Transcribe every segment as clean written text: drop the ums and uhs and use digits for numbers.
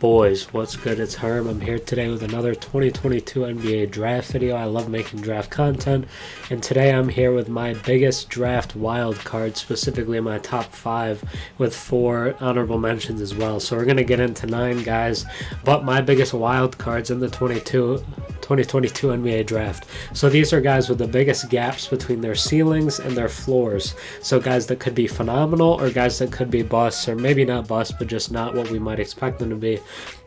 Boys, what's good? It's Herm. I'm here today with another 2022 NBA draft video. I love making draft content, and today I'm here with my biggest draft wild card, specifically my top 5, with 4 honorable mentions as well. So we're going to get into 9 guys, but my biggest wild cards in the 2022 NBA draft. So these are guys with the biggest gaps between their ceilings and their floors. So guys that could be phenomenal, or guys that could be busts, or maybe not busts, but just not what we might expect them to be.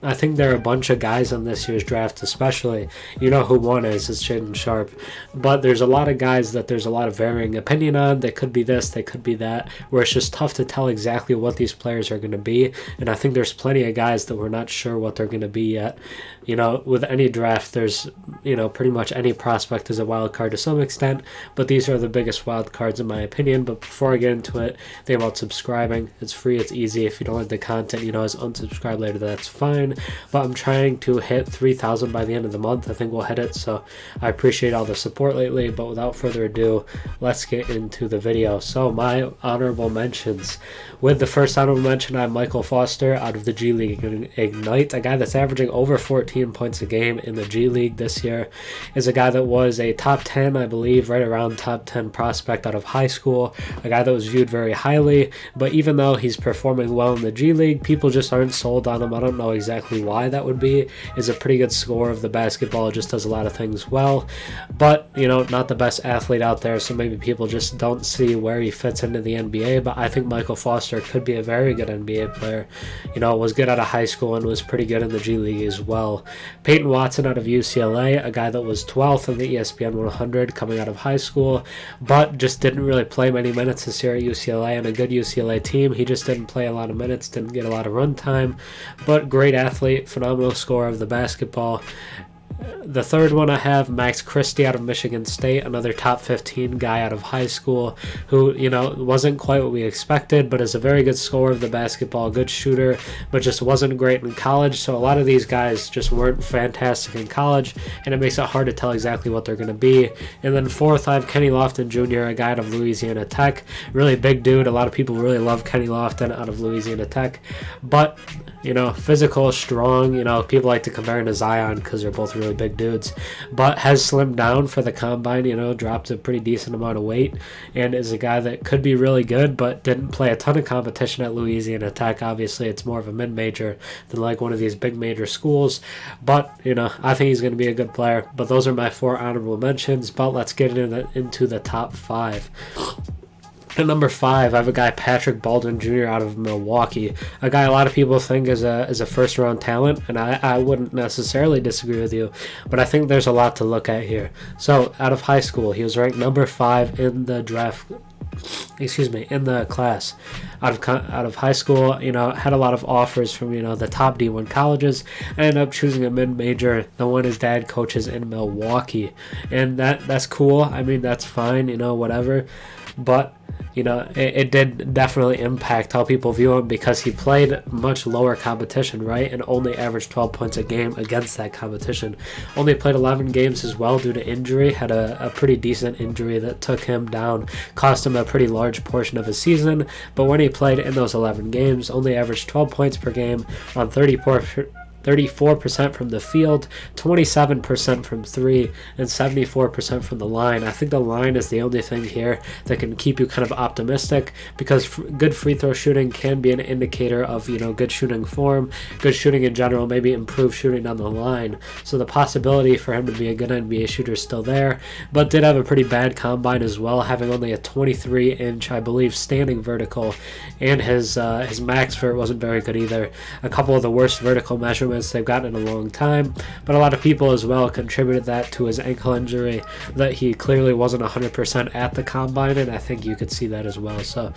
I think there are a bunch of guys in this year's draft, especially, you know who one is, it's Shaedon Sharpe. But there's a lot of guys that there's a lot of varying opinion on. They could be this, they could be that, where it's just tough to tell exactly what these players are going to be. And I think there's plenty of guys that we're not sure what they're going to be yet. You know, with any draft, there's, pretty much any prospect is a wild card to some extent, but these are the biggest wild cards in my opinion. But before I get into it, think about subscribing. It's free, it's easy. If you don't like the content, as unsubscribe later, that's fine. But I'm trying to hit 3,000 by the end of the month. I think we'll hit it, so I appreciate all the support lately. But without further ado, let's get into the video. So my honorable mentions. With the first honorable mention, I have Michael Foster out of the G League Ignite, a guy that's averaging over 14 points a game in the G League this year. Is a guy that was a top 10, I believe, right around top 10 prospect out of high school, a guy that was viewed very highly. But even though he's performing well in the G League, people just aren't sold on him. I don't know exactly why that would be. Is a pretty good scorer of the basketball, just does a lot of things well, but not the best athlete out there, so maybe people just don't see where he fits into the NBA. But I think Michael Foster could be a very good NBA player. Was good out of high school and was pretty good in the G League as well. Peyton Watson out of UCLA, a guy that was 12th in the ESPN 100 coming out of high school, but just didn't really play many minutes this year at UCLA, and a good UCLA team. He just didn't play a lot of minutes, didn't get a lot of run time, but great athlete, phenomenal scorer of the basketball. The third one I have, Max Christie out of Michigan State, another top 15 guy out of high school who, wasn't quite what we expected, but is a very good scorer of the basketball, good shooter, but just wasn't great in college. So a lot of these guys just weren't fantastic in college, and it makes it hard to tell exactly what they're going to be. And then fourth, I have Kenny Lofton Jr., a guy out of Louisiana Tech, really big dude. A lot of people really love Kenny Lofton out of Louisiana Tech, but physical, strong. People like to compare him to Zion because they're both really big dudes, but has slimmed down for the combine. Dropped a pretty decent amount of weight, and is a guy that could be really good, but didn't play a ton of competition at Louisiana Tech. Obviously, it's more of a mid-major than like one of these big major schools, but I think he's going to be a good player. But those are my 4 honorable mentions. But let's get into the top 5. At number 5, I have a guy, Patrick Baldwin Jr. out of Milwaukee, a guy a lot of people think is a first-round talent, and I wouldn't necessarily disagree with you, but I think there's a lot to look at here. So, out of high school, he was ranked number 5 in the draft. In the class. Out of high school, had a lot of offers from the top D1 colleges. Ended up choosing a mid-major, the one his dad coaches in Milwaukee, and that's cool. I mean, that's fine, whatever. But it did definitely impact how people view him, because he played much lower competition, right? And only averaged 12 points a game against that competition. Only played 11 games as well due to injury. Had a pretty decent injury that took him down, cost him a pretty large portion of his season. But when he played in those 11 games, only averaged 12 points per game on 34% from the field, 27% from 3, and 74% from the line. I think the line is the only thing here that can keep you kind of optimistic, because good free throw shooting can be an indicator of good shooting form, good shooting in general, maybe improved shooting down the line. So the possibility for him to be a good NBA shooter is still there, but did have a pretty bad combine as well, having only a 23-inch, I believe, standing vertical, and his max vert wasn't very good either. A couple of the worst vertical measurements they've gotten in a long time, but a lot of people as well contributed that to his ankle injury, that he clearly wasn't 100% at the combine, and I think you could see that as well. So,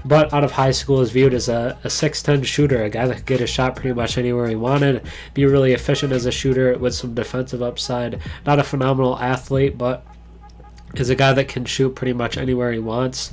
but out of high school is viewed as a 6'10 shooter, a guy that could get a shot pretty much anywhere he wanted, be really efficient as a shooter with some defensive upside. Not a phenomenal athlete, but is a guy that can shoot pretty much anywhere he wants,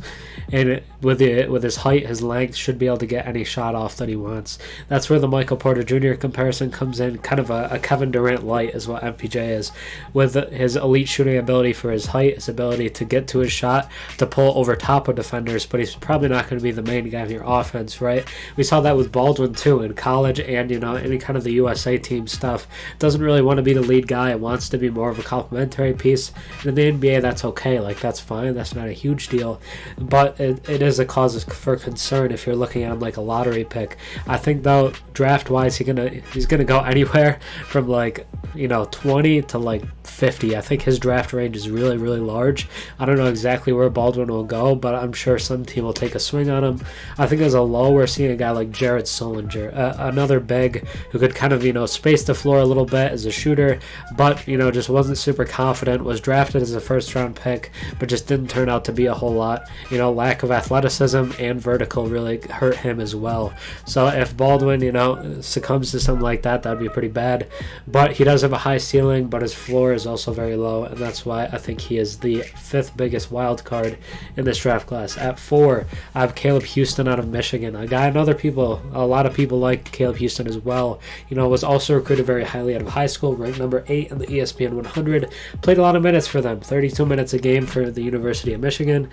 and with his height, his length, should be able to get any shot off that he wants. That's where the Michael Porter Jr. comparison comes in, kind of a Kevin Durant light is what MPJ is, with his elite shooting ability for his height, his ability to get to his shot, to pull over top of defenders, but he's probably not going to be the main guy in your offense, right? We saw that with Baldwin too in college, and any kind of the USA team stuff. Doesn't really want to be the lead guy, it wants to be more of a complementary piece. And in the NBA, that's okay, like that's fine, that's not a huge deal, but it is a cause for concern if you're looking at him like a lottery pick. I think though, draft wise, he's gonna go anywhere from 20 to 50. I think his draft range is really, really large. I don't know exactly where Baldwin will go, but I'm sure some team will take a swing on him. I think as a low, we're seeing a guy like Jared Sullinger, another big who could kind of space the floor a little bit as a shooter, but just wasn't super confident. Was drafted as a first-round pick, but just didn't turn out to be a whole lot. Lack of athleticism and vertical really hurt him as well. So if Baldwin, succumbs to something like that, that'd be pretty bad. But he does have a high ceiling, but his floor is also very low, and that's why I think he is the 5th biggest wild card in this draft class. At 4, I have Caleb Houstan out of Michigan, a guy a lot of people like Caleb Houstan as well. Was also recruited very highly out of high school, ranked number 8 in the ESPN 100, played a lot of minutes for them, 32 minutes a game for the University of Michigan.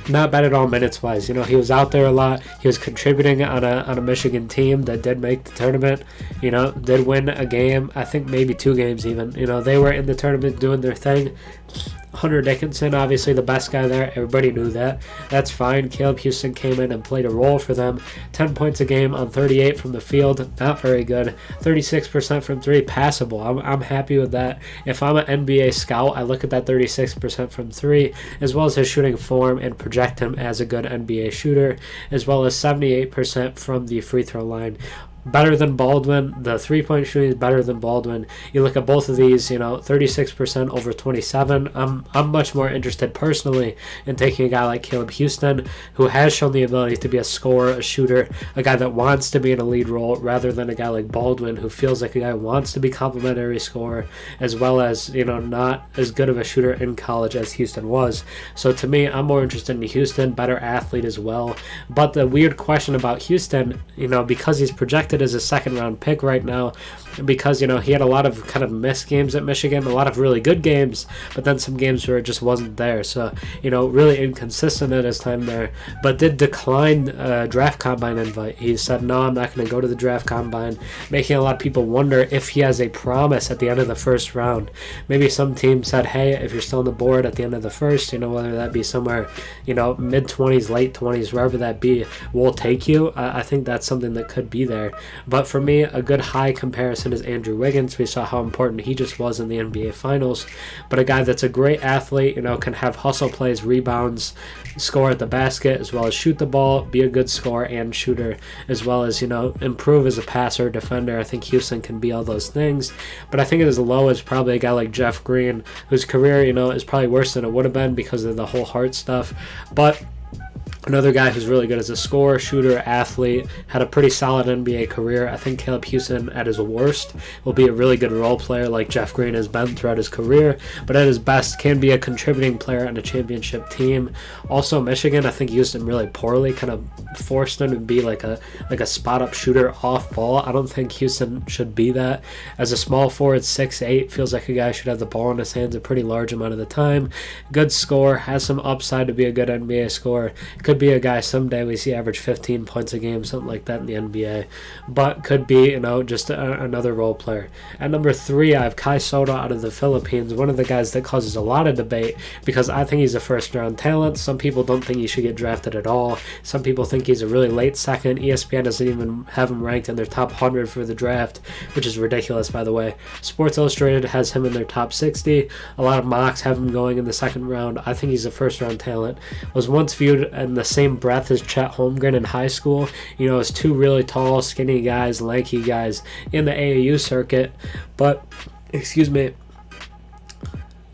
Not bad at all minutes wise. He was out there a lot. He was contributing on a Michigan team that did make the tournament. Did win a game. I think maybe 2 games even. They were in the tournament doing their thing. Hunter Dickinson, obviously the best guy there. Everybody knew that. That's fine. Caleb Houstan came in and played a role for them. 10 points a game on 38 from the field. Not very good. 36% from 3. Passable. I'm happy with that. If I'm an NBA scout, I look at that 36% from 3, as well as his shooting form, and project him as a good NBA shooter, as well as 78% from the free throw line. Better than Baldwin. The 3-point shooting is better than Baldwin. You look at both of these, 36% over 27. I'm much more interested personally in taking a guy like Caleb Houstan, who has shown the ability to be a scorer, a shooter, a guy that wants to be in a lead role, rather than a guy like Baldwin, who feels like a guy who wants to be complimentary scorer, as well as, not as good of a shooter in college as Houstan was. So to me, I'm more interested in Houstan, better athlete as well. But the weird question about Houstan, because he's projected as a 2nd-round pick right now, because he had a lot of kind of missed games at Michigan, a lot of really good games, but then some games where it just wasn't there. So really inconsistent at his time there, but did decline draft combine invite. He said, no, I'm not going to go to the draft combine, making a lot of people wonder if he has a promise at the end of the 1st round. Maybe some team said, hey, if you're still on the board at the end of the 1st, whether that be somewhere mid-20s, late 20s, wherever that be, we'll take you. I think that's something that could be there. But for me, a good high comparison is Andrew Wiggins. We saw how important he just was in the NBA Finals. But a guy that's a great athlete, can have hustle plays, rebounds, score at the basket, as well as shoot the ball, be a good scorer and shooter, as well as, improve as a passer, defender. I think Houstan can be all those things. But I think as low as probably a guy like Jeff Green, whose career, is probably worse than it would have been because of the whole heart stuff. But another guy who's really good as a scorer, shooter, athlete, had a pretty solid NBA career. I think Caleb Houstan at his worst will be a really good role player like Jeff Green has been throughout his career, but at his best can be a contributing player on a championship team. Also Michigan, I think used him really poorly, kind of forced him to be like a spot-up shooter off ball. I don't think Houstan should be that. As a small forward, 6'8", feels like a guy should have the ball in his hands a pretty large amount of the time. Good scorer, has some upside to be a good NBA scorer. Could be a guy someday we see average 15 points a game, something like that in the NBA, but could be just another role player. At number 3, I have Kai Sotto out of the Philippines, one of the guys that causes a lot of debate because I think he's a 1st-round talent. Some people don't think he should get drafted at all. Some people think he's a really late second. ESPN doesn't even have him ranked in their top 100 for the draft, which is ridiculous, by the way. Sports Illustrated has him in their top 60. A lot of mocks have him going in the 2nd round. I think he's a 1st-round talent. Was once viewed in the same breath as Chet Holmgren in high school, as 2 really tall, skinny guys, lanky guys in the AAU circuit. But,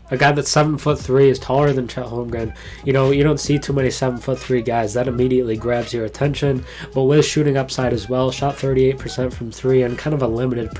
a guy that's 7'3" is taller than Chet Holmgren. You don't see too many 7'3" guys. That immediately grabs your attention. But with shooting upside as well, shot 38% from 3 and kind of a limited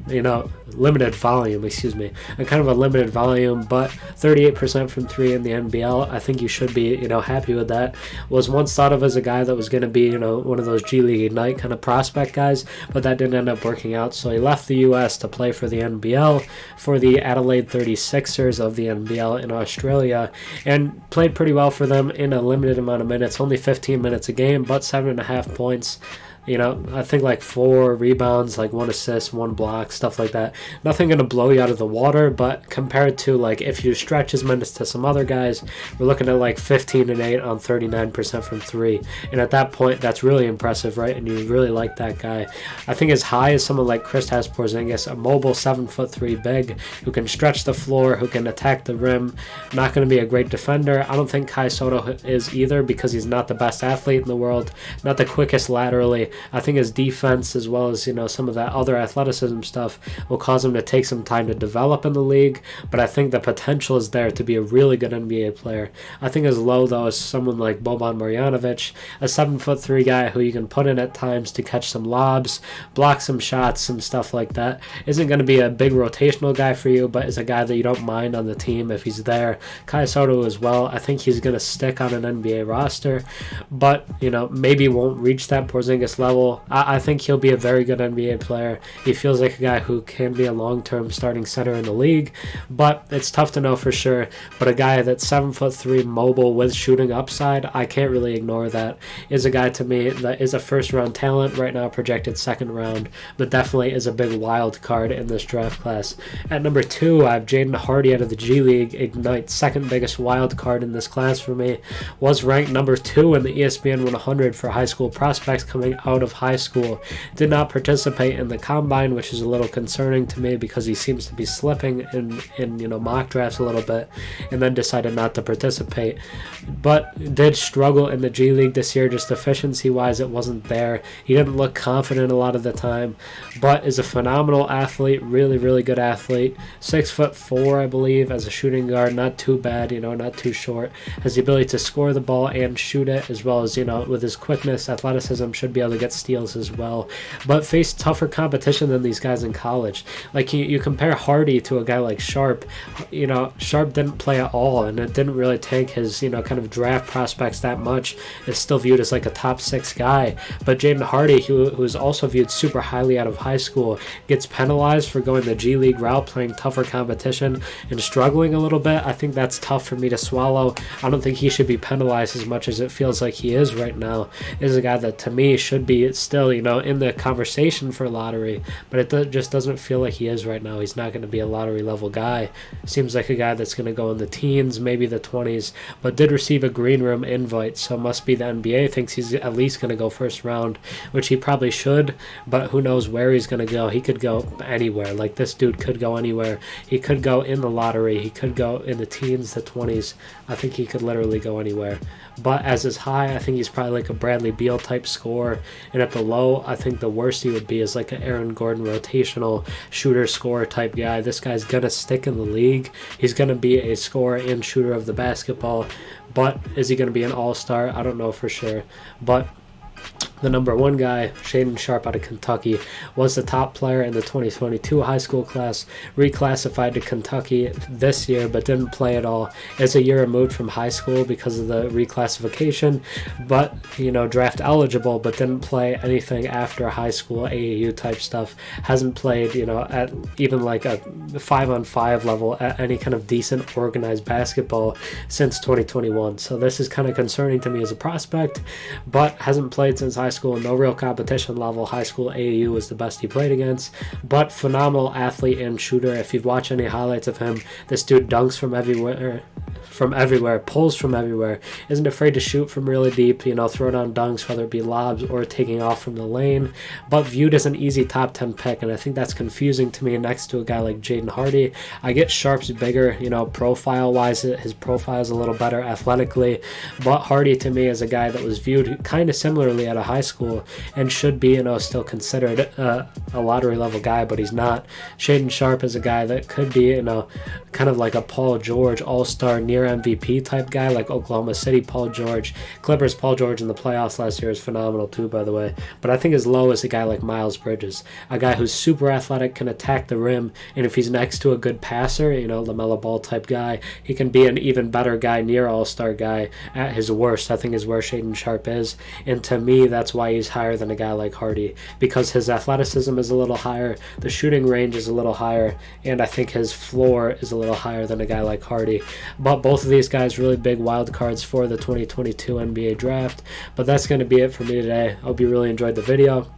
limited volume, and kind of a limited volume, but 38% from three in the NBL. I think you should be, happy with that. Was once thought of as a guy that was going to be, one of those G League Ignite kind of prospect guys, but that didn't end up working out. So he left the U.S. to play for the NBL, for the Adelaide 36ers of the NBL in Australia, and played pretty well for them in a limited amount of minutes, only 15 minutes a game, but 7.5 points. I think like 4 rebounds, like 1 assist, 1 block, stuff like that. Nothing going to blow you out of the water, but compared to like if you stretch his minutes to some other guys, we're looking at like 15 and 8 on 39% from 3. And at that point, that's really impressive, right? And you really like that guy. I think as high as someone like Kristaps Porzingis, a mobile 7'3" big who can stretch the floor, who can attack the rim, not going to be a great defender. I don't think Kai Sotto is either, because he's not the best athlete in the world, not the quickest laterally. I think his defense, as well as some of that other athleticism stuff, will cause him to take some time to develop in the league, but I think the potential is there to be a really good NBA player. I think as low, though, as someone like Boban Marjanovic, a 7'3" guy who you can put in at times to catch some lobs, block some shots, some stuff like that, isn't going to be a big rotational guy for you, but is a guy that you don't mind on the team if he's there. Kai Sotto as well, I think he's going to stick on an NBA roster, but maybe won't reach that Porzingis level. I think he'll be a very good NBA player. He feels like a guy who can be a long-term starting center in the league, but it's tough to know for sure. But a guy that's 7'3", mobile with shooting upside, I can't really ignore that. Is a guy to me that is a first-round talent right now, projected second round, but definitely is a big wild card in this draft class. At number 2, I have Jaden Hardy out of the G League Ignite, second biggest wild card in this class for me. Was ranked number 2 in the ESPN 100 for high school prospects coming out of high school. Did not participate in the combine, which is a little concerning to me because he seems to be slipping in mock drafts a little bit, and then decided not to participate. But did struggle in the G League this year, just efficiency wise it wasn't there. He didn't look confident a lot of the time, but is a phenomenal athlete, really good athlete. 6'4", I believe, as a shooting guard, not too bad, not too short. Has the ability to score the ball and shoot it, as well as with his quickness, athleticism, should be able to get steals as well, but faced tougher competition than these guys in college. Like you compare Hardy to a guy like Sharpe. Sharpe didn't play at all, and it didn't really take his kind of draft prospects that much. It's still viewed as like a top 6 guy. But Jaden Hardy, who is also viewed super highly out of high school, gets penalized for going the G League route, playing tougher competition and struggling a little bit. I think that's tough for me to swallow. I don't think he should be penalized as much as it feels like he is right now. Is a guy that to me should be still in the conversation for lottery, but it just doesn't feel like he is right now. He's not going to be a lottery level guy. Seems like a guy that's going to go in the teens, maybe the 20s, but did receive a green room invite, so must be the NBA thinks he's at least going to go first round, which he probably should, but who knows where he's going to go. He could go anywhere. Like, this dude could go anywhere. He could go in the lottery. He could go in the teens, the 20s. I think he could literally go anywhere. But as his high, I think he's probably like a Bradley Beal type scorer. And at the low, I think the worst he would be is like an Aaron Gordon rotational shooter scorer type guy. This guy's going to stick in the league. He's going to be a scorer and shooter of the basketball. But is he going to be an all-star? I don't know for sure. But the number 1 guy, Shaedon Sharpe out of Kentucky, was the top player in the 2022 high school class, reclassified to Kentucky this year but didn't play at all. Is a year removed from high school because of the reclassification, but draft eligible, but didn't play anything after high school AAU type stuff. Hasn't played at even like a 5-on-5 level at any kind of decent organized basketball since 2021. So this is kind of concerning to me as a prospect, but hasn't played since high school. No real competition level. High school AAU was the best he played against, but phenomenal athlete and shooter. If you've watched any highlights of him, this dude dunks from everywhere, pulls from everywhere, isn't afraid to shoot from really deep, throw down dunks, whether it be lobs or taking off from the lane, but viewed as an easy top 10 pick, and I think that's confusing to me next to a guy like Jaden Hardy. I get Sharpe's bigger, profile wise, his profile is a little better athletically, but Hardy to me is a guy that was viewed kind of similarly at a high high school and should be, still considered a lottery level guy, but he's not. Shaedon Sharpe is a guy that could be, kind of like a Paul George all-star near MVP type guy, like Oklahoma City Paul George. Clippers Paul George in the playoffs last year is phenomenal too, by the way. But I think as low as a guy like Miles Bridges, a guy who's super athletic, can attack the rim, and if he's next to a good passer, LaMelo Ball type guy, he can be an even better guy, near all-star guy at his worst, I think is where Shaedon Sharpe is. And to me, that's why he's higher than a guy like Hardy, because his athleticism is a little higher, the shooting range is a little higher, and I think his floor is a little higher than a guy like Hardy. But both of these guys really big wild cards for the 2022 NBA draft. But that's going to be it for me today. I hope you really enjoyed the video.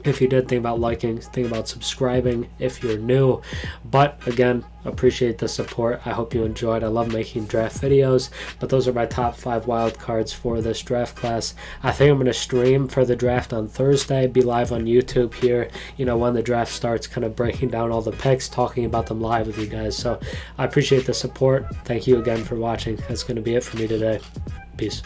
If you did, think about liking, think about subscribing if you're new. But again, appreciate the support. I hope you enjoyed. I love making draft videos, but those are my top 5 wild cards for this draft class. I think I'm going to stream for the draft on Thursday, be live on YouTube here, when the draft starts, kind of breaking down all the picks, talking about them live with you guys. So I appreciate the support. Thank you again for watching. That's going to be it for me today. Peace.